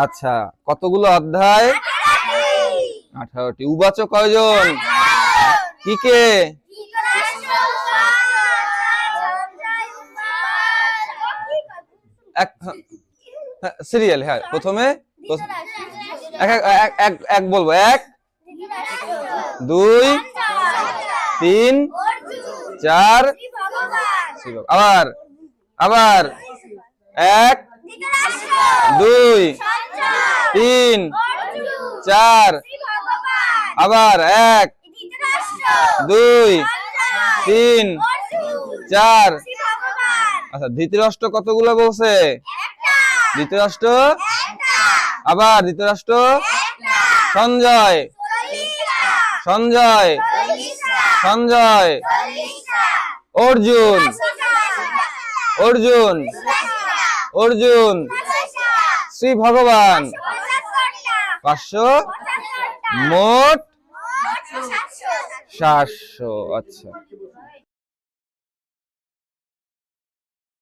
আচ্ছা, কতগুলো অধ্যায়? 18টি। উবাচক কয়জন? কি কে? সিরিয়াল, হ্যাঁ, প্রথমে এক বলবো। 1 2 3 4। আবার আবার 1 2 3 4। আবার 1 2 3 4। আচ্ছা, ধৃতরাষ্ট্র কতগুলো বলছে? ধৃতরাষ্ট্র। আবার ধৃতরাষ্ট্র। সঞ্জয় সঞ্জয় সঞ্জয়। অর্জুন অর্জুন অর্জুন। শ্রী ভগবান 500। মোট 700। আচ্ছা।